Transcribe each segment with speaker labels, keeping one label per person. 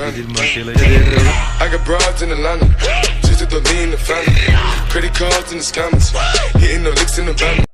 Speaker 1: I got broads in Atlanta, just to the lean the family, credit cards and the scammers, hitting the licks in the van.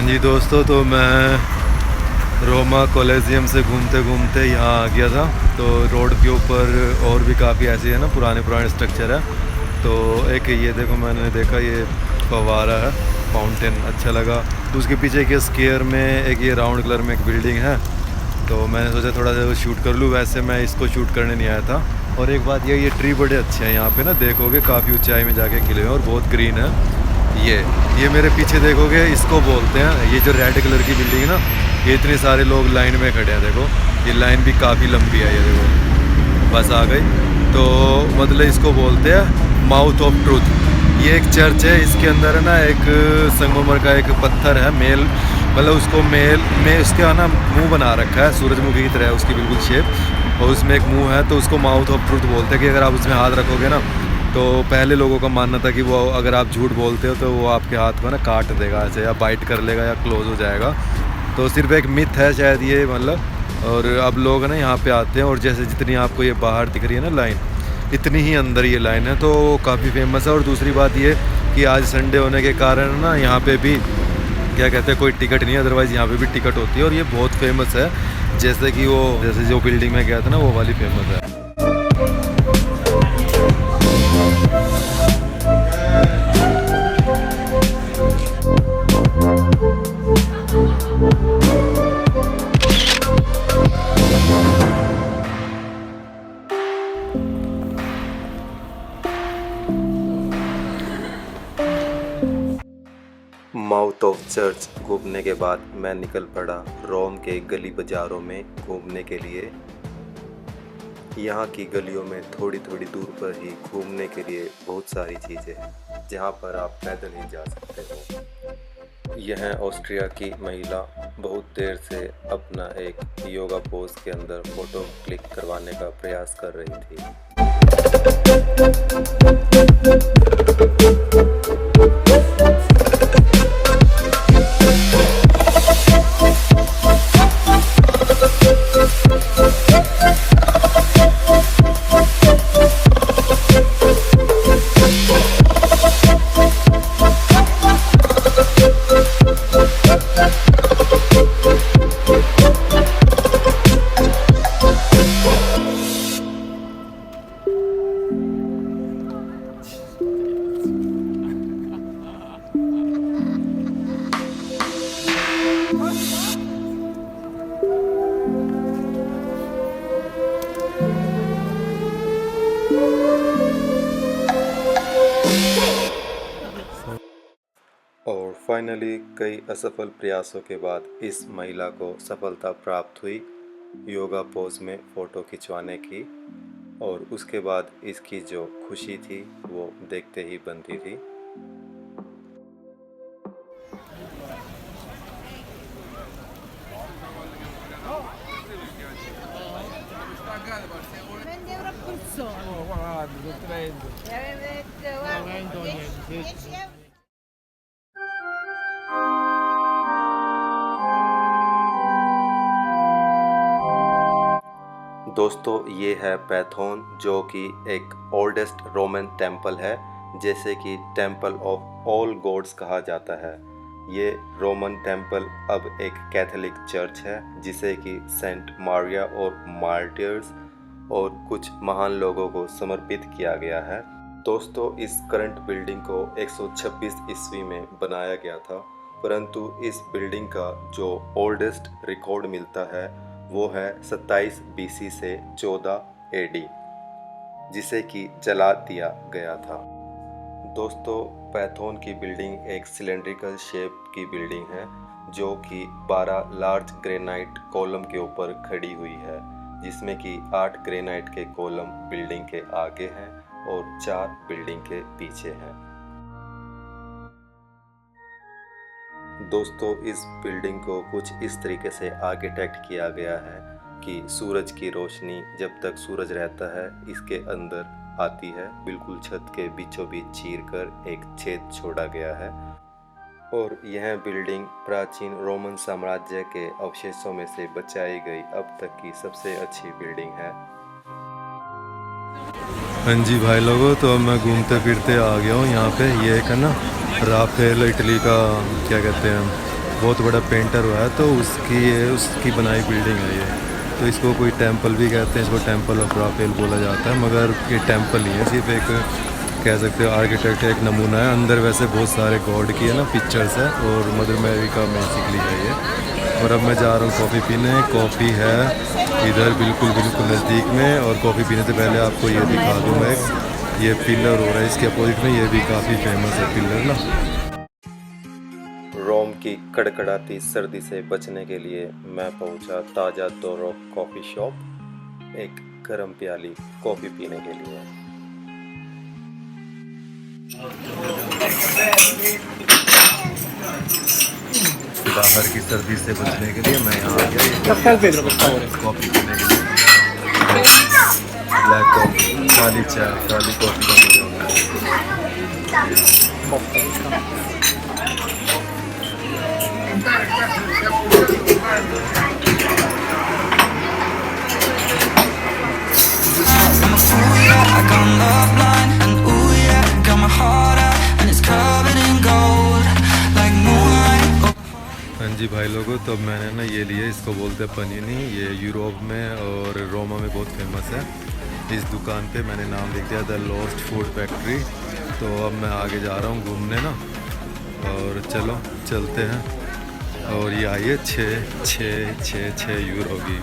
Speaker 2: जी दोस्तों, तो मैं Roma collegium से घूमते घूमते यहाँ आ गया था। तो रोड के ऊपर और भी काफ़ी ऐसे है ना, पुराने स्ट्रक्चर है। तो एक ये देखो, मैंने देखा ये फव्वारा है, फाउंटेन, अच्छा लगा। तो उसके पीछे एक स्क्वायर में एक ये राउंड कलर में एक बिल्डिंग है। तो मैंने सोचा थोड़ा सा शूट कर लूँ। वैसे मैं इसको शूट करने नहीं आया था। और एक बात ये ट्री बड़े अच्छे हैं यहाँ पे ना, देखोगे काफ़ी ऊंचाई में जाके खिले हुए और बहुत ग्रीन है। ये मेरे पीछे देखोगे, इसको बोलते हैं, ये जो रेड कलर की बिल्डिंग है ना, ये इतने सारे लोग लाइन में खड़े हैं। देखो ये लाइन भी काफ़ी लंबी है, ये देखो बस आ गई। तो मतलब इसको बोलते हैं माउथ ऑफ ट्रूथ। ये एक चर्च है, इसके अंदर है ना एक संगमरमर का एक पत्थर है, मेल, मतलब उसको मेल में उसके ना मुंह बना रखा है, सूरजमुखी की तरह है उसकी बिल्कुल शेप, और उसमें एक मुंह है। तो उसको माउथ ऑफ ट्रूथ बोलते हैं कि अगर आप उसमें हाथ रखोगे ना, तो पहले लोगों का मानना था कि वो अगर आप झूठ बोलते हो तो वो आपके हाथ को ना काट देगा ऐसे, या बाइट कर लेगा, या क्लोज हो जाएगा। तो सिर्फ एक मिथ है शायद ये, मतलब। और अब लोग ना यहाँ पे आते हैं, और जैसे जितनी आपको ये बाहर दिख रही है ना लाइन, इतनी ही अंदर ये लाइन है। तो काफ़ी फेमस है। और दूसरी बात ये कि आज संडे होने के कारण ना यहाँ पे भी क्या कहते हैं, कोई टिकट नहीं है, अदरवाइज़ यहाँ पे भी टिकट होती है। और ये बहुत फेमस है, जैसे कि वो जैसे जो बिल्डिंग में गया था ना, वो वाली फेमस है। माउथ ऑफ चर्च घूमने के बाद मैं निकल पड़ा रोम के गली बाज़ारों में घूमने के लिए। यहाँ की गलियों में थोड़ी थोड़ी दूर पर ही घूमने के लिए बहुत सारी चीज़ें हैं, जहाँ पर आप पैदल ही जा सकते हो। यह ऑस्ट्रिया की महिला बहुत देर से अपना एक योगा पोज के अंदर फ़ोटो क्लिक करवाने का प्रयास कर रही थी। और फाइनली कई असफल प्रयासों के बाद इस महिला को सफलता प्राप्त हुई योगा पोज में फ़ोटो खिंचवाने की। और उसके बाद इसकी जो खुशी थी वो देखते ही बनती थी। दोस्तों, ये है पैथोन, जो कि एक ओल्डेस्ट रोमन टेम्पल है, जैसे कि टेम्पल ऑफ ऑल गॉड्स कहा जाता है। ये रोमन टेम्पल अब एक कैथोलिक चर्च है, जिसे कि सेंट मारिया और मार्टियर्स और कुछ महान लोगों को समर्पित किया गया है। दोस्तों, इस करंट बिल्डिंग को 126 ईस्वी में बनाया गया था, परंतु इस बिल्डिंग का जो ओल्डेस्ट रिकॉर्ड मिलता है वो है 27 BC से 14 AD, जिसे कि जला दिया गया था। दोस्तों, पैथोन की बिल्डिंग एक सिलेंड्रिकल शेप की बिल्डिंग है जो कि 12 लार्ज ग्रेनाइट कॉलम के ऊपर खड़ी हुई है, जिसमें कि 8 ग्रेनाइट के कॉलम बिल्डिंग के आगे हैं और 4 बिल्डिंग के पीछे हैं। दोस्तों, इस बिल्डिंग को कुछ इस तरीके से आर्किटेक्ट किया गया है कि सूरज की रोशनी जब तक सूरज रहता है इसके अंदर आती है, बिल्कुल छत के बीचों बीच चीर कर एक छेद छोड़ा गया है। और यह बिल्डिंग प्राचीन रोमन साम्राज्य के अवशेषों में से बचाई गई अब तक की सबसे अच्छी बिल्डिंग है। हाँ जी भाई लोगों, तो मैं घूमते फिरते आ गया हूँ यहाँ पे। ये एक है ना राफेल, इटली का क्या कहते हैं, बहुत बड़ा पेंटर हुआ है, तो उसकी बनाई बिल्डिंग है ये। तो इसको कोई टेंपल भी कहते हैं, इसको टेंपल ऑफ राफेल बोला जाता है, मगर ये टेंपल नहीं है, सिर्फ एक कह सकते हो आर्किटेक्ट एक नमूना है। अंदर वैसे बहुत सारे गॉड की है ना पिक्चर्स है, और मदर मैरी का बेसिकली है ये। और अब मैं जा रहा हूँ कॉफ़ी पीने। कॉफ़ी है इधर बिल्कुल नज़दीक में, और कॉफ़ी पीने से पहले आपको ये दिखा दूँ मैं, ये पिलर हो रहा है इसके अपोजिट में, ये भी काफ़ी फेमस है पिलर ना। रोम की कड़कड़ाती सर्दी से बचने के लिए मैं पहुंचा ताज़ा दोरो कॉफ़ी शॉप, एक गर्म प्याली कॉफ़ी पीने के लिए। बाहर की सर्दी से बचने के लिए मैं यहाँ आ गया कॉफ़ी पीने के लिए। ब्लैक कॉफ़ी, काली चाय, काली कॉफ़ी का मुझे हाँ जी भाई लोगों, तो मैंने ना ये लिए, इसको बोलते हैं पनीनी। ये यूरोप में और रोमा में बहुत फेमस है। इस दुकान पे मैंने नाम लिख दिया द लॉस्ट फूड फैक्ट्री। तो अब मैं आगे जा रहा हूँ घूमने ना, और चलो चलते हैं। और ये आई है 6 यूरो की।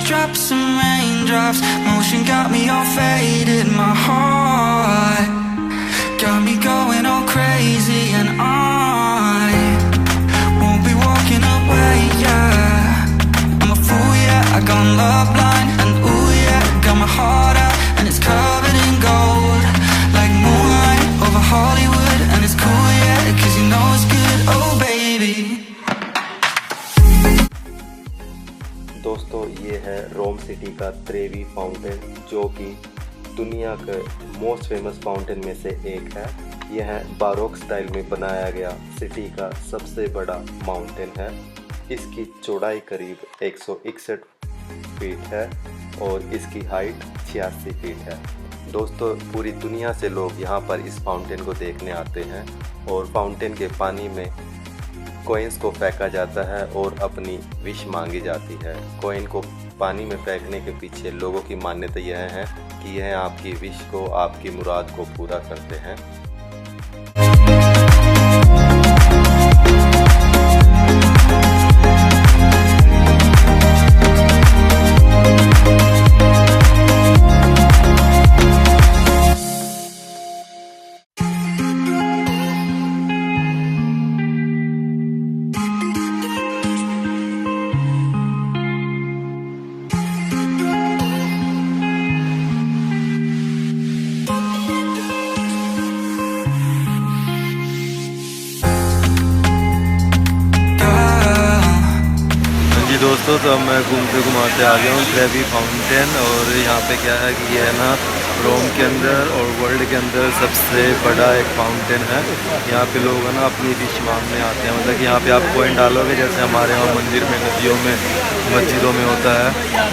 Speaker 3: Drops and raindrops, motion got me all faded. My heart got me going all crazy, and I won't be walking away, yeah. I'm a fool, yeah, I got love blind, and ooh, yeah, got my heart out, and it's covered in gold, like moonlight over Hollywood, and it's cool, yeah, 'cause you know it's good, oh baby.
Speaker 2: दोस्तों, ये है रोम city का त्रेवी fountain, जो कि दुनिया के most famous fountain में से एक है। यह बारोक स्टाइल में बनाया गया सिटी का सबसे बड़ा माउंटेन है। इसकी चौड़ाई करीब 161 फीट है और इसकी हाइट 86 फीट है। दोस्तों, पूरी दुनिया से लोग यहाँ पर इस फाउंटेन को देखने आते हैं, और फाउंटेन के पानी में कॉइन्स को फेंका जाता है और अपनी विश मांगी जाती है। कॉइन को पानी में फेंकने के पीछे लोगों की मान्यता यह है कि यह आपकी विश को, आपकी मुराद को पूरा करते हैं। दोस्तों, तो मैं घूमते घुमाते आ गया हूँ ट्रेवी फाउंटेन। और यहाँ पे क्या है कि ये है ना रोम के अंदर और वर्ल्ड के अंदर सबसे बड़ा एक फाउंटेन है। यहाँ पे लोग है ना अपनी विश मांगने आते हैं, मतलब कि यहाँ पे आप कॉइन डालोगे, जैसे हमारे यहाँ मंदिर में, नदियों में, मस्जिदों में होता है।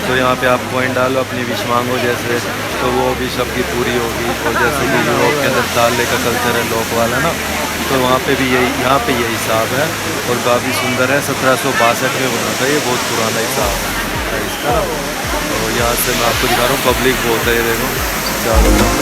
Speaker 2: तो यहाँ पे आप कॉइन डालो, अपनी विश मांगो जैसे, तो वो विश आपकी पूरी होगी। और जैसे कि यूरोप के अंदर ताले का कल्चर है लोक वाला ना, तो वहाँ पे भी यही, यहाँ पे यही हिसाब है और काफ़ी सुंदर है। 1762 में बना था ये, बहुत पुराना हिसाब है इसका। तो यहाँ से मैं आपको दिखा रहा हूँ, पब्लिक बहुत है, ये देखो चारों तरफ।